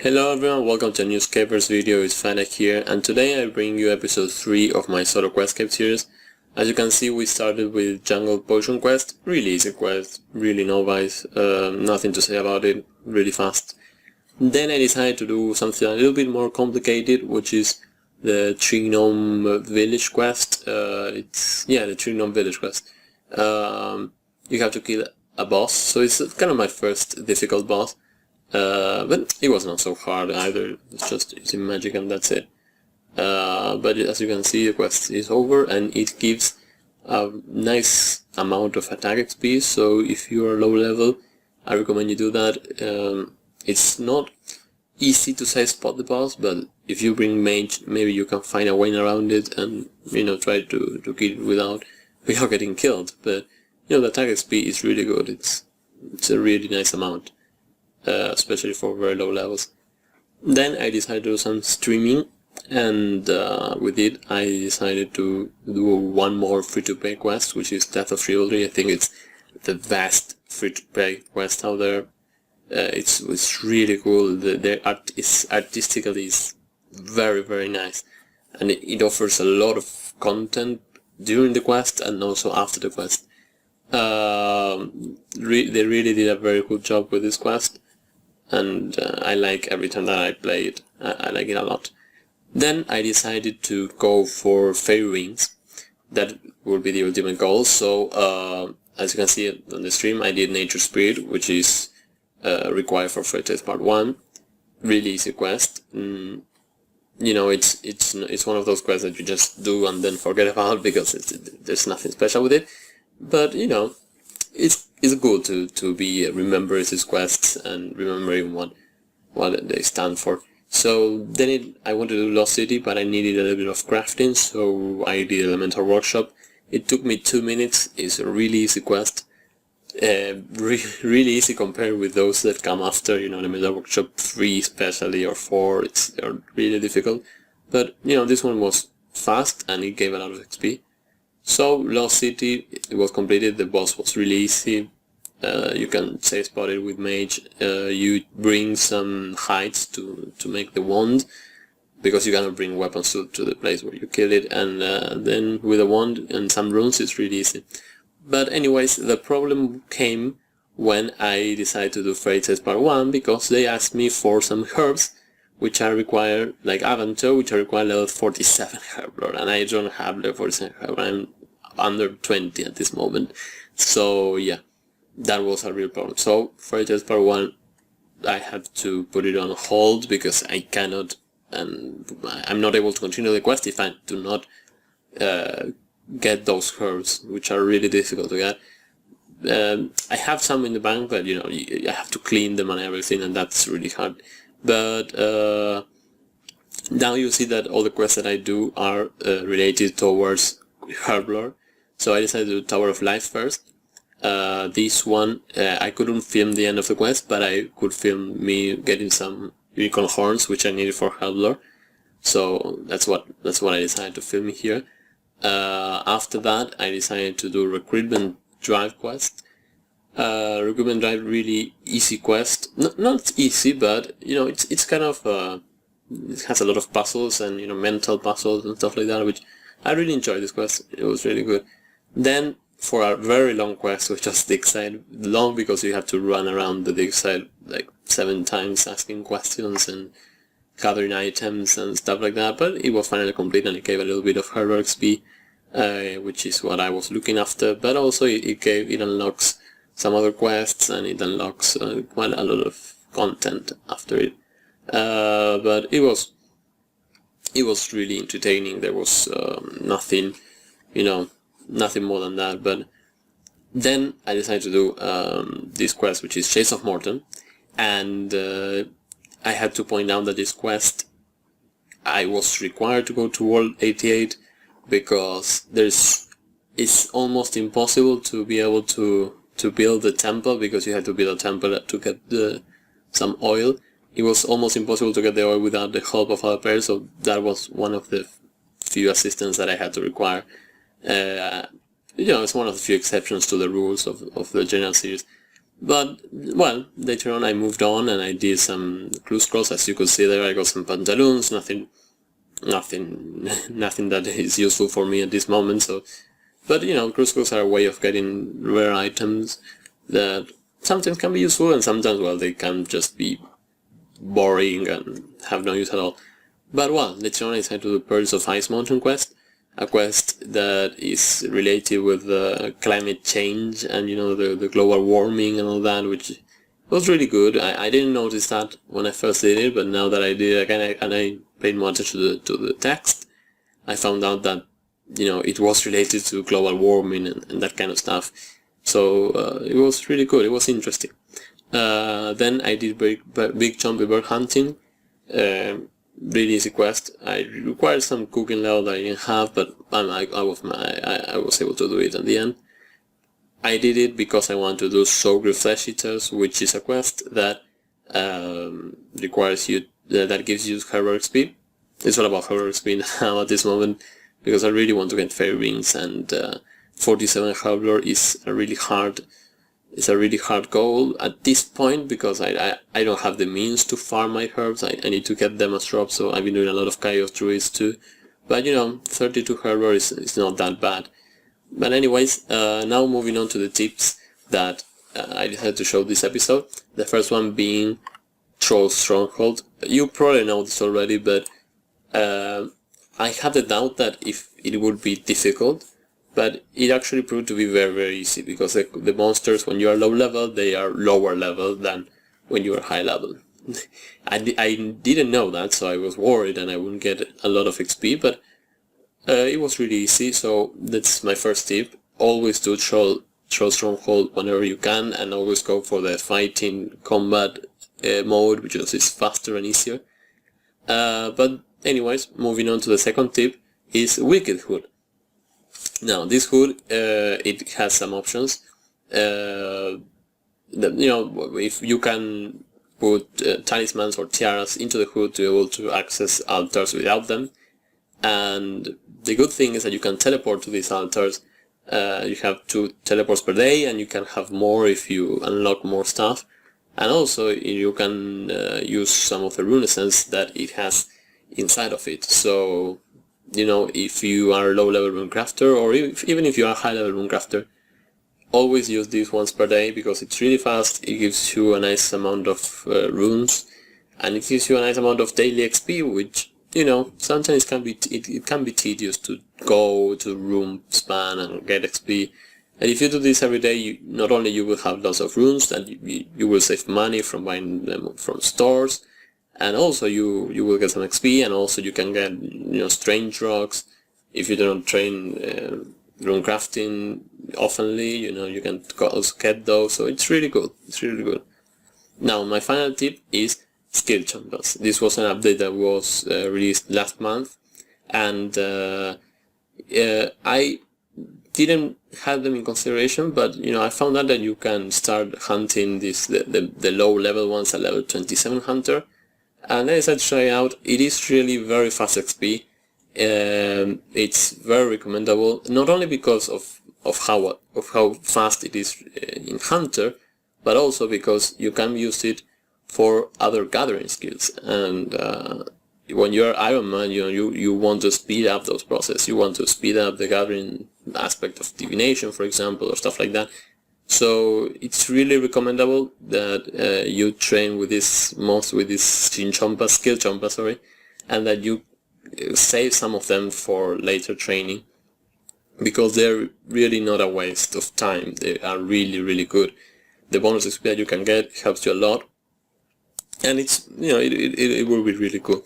Hello everyone, welcome to a new Zcapers video. It's Fanek here, and today I bring you episode 3 of my solo questscape series. As you can see, we started with Jungle Potion quest, really easy quest, really novice, nothing to say about it, really fast. Then I decided to do something a little bit more complicated, which is the Tree Gnome Village quest. The Tree Gnome Village quest. You have to kill a boss, so it's kind of my first difficult boss. But it was not so hard either, it's just using magic and that's it. But as you can see, the quest is over and it gives a nice amount of attack XP, so if you are low level, I recommend you do that. It's not easy to say spot the boss, but if you bring mage, maybe you can find a way around it and, try to kill it without getting killed. But, the attack XP is really good, it's a really nice amount. Especially for very low levels. Then I decided to do some streaming, and with it I decided to do one more free-to-play quest, which is Death of Chivalry. I think it's the best free-to-play quest out there. It's really cool. The art is artistically is very nice, and it offers a lot of content during the quest and also after the quest. They really did a very good job with this quest. And I like every time that I play it, I like it a lot. Then I decided to go for Fairy Wings. That will be the ultimate goal. So as you can see on the stream, I did Nature Spirit, which is required for Fairy Tales Part 1. Really easy quest. It's one of those quests that you just do and then forget about because there's nothing special with it. But it's good to be remember these quests and remembering what they stand for. So then I wanted to do Lost City, but I needed a little bit of crafting, so I did Elemental Workshop. It took me 2 minutes. It's a really easy quest, really easy compared with those that come after. Elemental Workshop 3 especially, or 4. They're really difficult. But this one was fast and it gave a lot of XP. So Lost City, it was completed. The boss was really easy. You can say spot it with mage. You bring some hides to make the wand, because you cannot bring weapons to the place where you kill it, and then with a wand and some runes it's really easy. But anyways, the problem came when I decided to do Fairy Tales Part 1, because they asked me for some herbs which are required, like Avanto, which are required level 47 herblore, and I don't have level 47 herblore. I'm under 20 at this moment, so yeah, that was a real problem. So Fairy Tales Part 1, I had to put it on hold because I cannot, and I'm not able to continue the quest if I do not get those herbs, which are really difficult to get. I have some in the bank, but I have to clean them and everything, and that's really hard. But now you see that all the quests that I do are related towards herblore. So I decided to do Tower of Life first. This one, I couldn't film the end of the quest, but I could film me getting some unicorn horns, which I needed for herblore. So that's what I decided to film here. After that, I decided to do Recruitment Drive quest. Recruitment Drive, really easy quest. Not easy, but it's kind of it has a lot of puzzles and mental puzzles and stuff like that, which I really enjoyed this quest. It was really good. Then for a very long quest, which was dig site, long because you have to run around the dig site like 7 times asking questions and gathering items and stuff like that, but it was finally complete and it gave a little bit of herblore XP, which is what I was looking after, but also it unlocks some other quests and it unlocks quite a lot of content after it. But it was really entertaining. There was nothing more than that. But then I decided to do this quest, which is Chase of Morton, and I had to point out that this quest I was required to go to World 88 because it's almost impossible to be able to build the temple, because you have to build a temple to get some oil. It was almost impossible to get the oil without the help of other players, so that was one of the few assistants that I had to require. It's one of the few exceptions to the rules of the general series. But, well, later on I moved on and I did some cruise scrolls. As you could see there, I got some pantaloons, nothing that is useful for me at this moment. So, but cruise scrolls are a way of getting rare items that sometimes can be useful and sometimes, well, they can just be boring and have no use at all. But, well, later on I decided to do Pearls of Ice Mountain quest, a quest that is related with climate change and the global warming and all that, which was really good. I didn't notice that when I first did it, but now that I did it again and I paid more attention to the text, I found out that it was related to global warming and that kind of stuff. So it was really good. It was interesting. Then I did big chompy bird hunting. Really easy quest. I required some cooking level that I didn't have, but I was able to do it at the end. I did it because I want to do Sogre Flesh Eaters, which is a quest that requires you, that gives you herblore XP. It's all about herblore XP now at this moment, because I really want to get fairy rings, and 47 herblore is a really hard goal at this point, because I don't have the means to farm my herbs. I need to get them as drops, so I've been doing a lot of Chaos Druids too. But 32 herblore is not that bad. But anyways, now moving on to the tips that I decided to show this episode. The first one being Troll Stronghold. You probably know this already, but I had a doubt that if it would be difficult. But it actually proved to be very, very easy, because the monsters, when you are low level, they are lower level than when you are high level. I didn't know that, so I was worried and I wouldn't get a lot of XP, but it was really easy. So that's my first tip. Always do Troll Stronghold whenever you can, and always go for the fighting combat mode, which is faster and easier. But anyways, moving on to the second tip is Wicked Hood. Now this hood, it has some options. If you can put talismans or tiaras into the hood to be able to access altars without them. And the good thing is that you can teleport to these altars. You have 2 teleports per day, and you can have more if you unlock more stuff. And also you can use some of the rune essence that it has inside of it. So if you are a low-level runecrafter, or even if you are a high-level runecrafter, always use these once per day, because it's really fast, it gives you a nice amount of runes, and it gives you a nice amount of daily XP, which, sometimes it can be tedious to go to room span and get XP. And if you do this every day, not only you will have lots of runes, and you will save money from buying them from stores, and also you will get some XP, and also you can get strange rocks. If you don't train runecrafting oftenly, you can also get those. So it's really good. It's really good. Now my final tip is skill chompers. This was an update that was released last month, and I didn't have them in consideration, but I found out that you can start hunting the low level ones at level 27 hunter. And as I try out, it is really very fast XP. It's very recommendable, not only because of how fast it is in Hunter, but also because you can use it for other gathering skills. And when you're Ironman, you want to speed up those processes. You want to speed up the gathering aspect of divination, for example, or stuff like that. So it's really recommendable that you train with this skill chompa, and that you save some of them for later training, because they're really not a waste of time. They are really, really good. The bonus XP that you can get helps you a lot, and it's it will be really cool.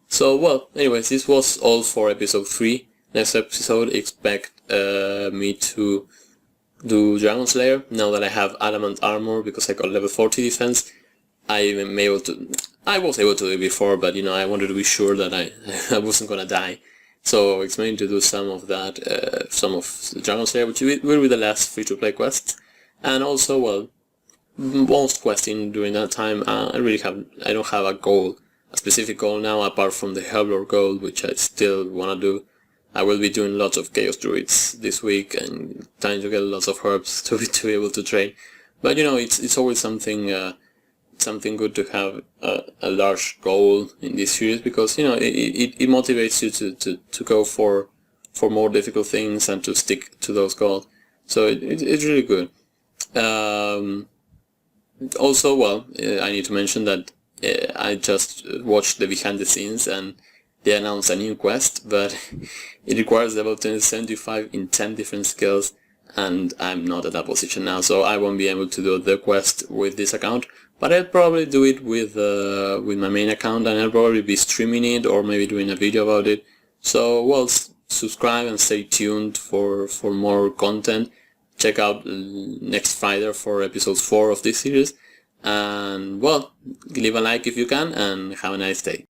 So, well, anyways, this was all for episode 3. Next episode, expect me to do Dragon Slayer. Now that I have adamant armor, because I got level 40 defense, I was able to do it before, but I wanted to be sure that I wasn't gonna die. So expecting to do some of that, some of the Dragon Slayer, which will be the last free-to-play quest. And also, well, most questing during that time, I don't have a goal, a specific goal now, apart from the herblore goal, which I still wanna do. I will be doing lots of Chaos Druids this week and trying to get lots of herbs to be able to train. But you know, it's always something good to have a large goal in this series, because you know it motivates you to go for more difficult things and to stick to those goals. So it's really good. Also, well, I need to mention that I just watched the behind the scenes and they announced a new quest, but it requires level 75 in 10 different skills, and I'm not at that position now, so I won't be able to do the quest with this account. But I'll probably do it with my main account, and I'll probably be streaming it or maybe doing a video about it. So, well, subscribe and stay tuned for more content. Check out next Friday for episode 4 of this series. And, well, leave a like if you can, and have a nice day.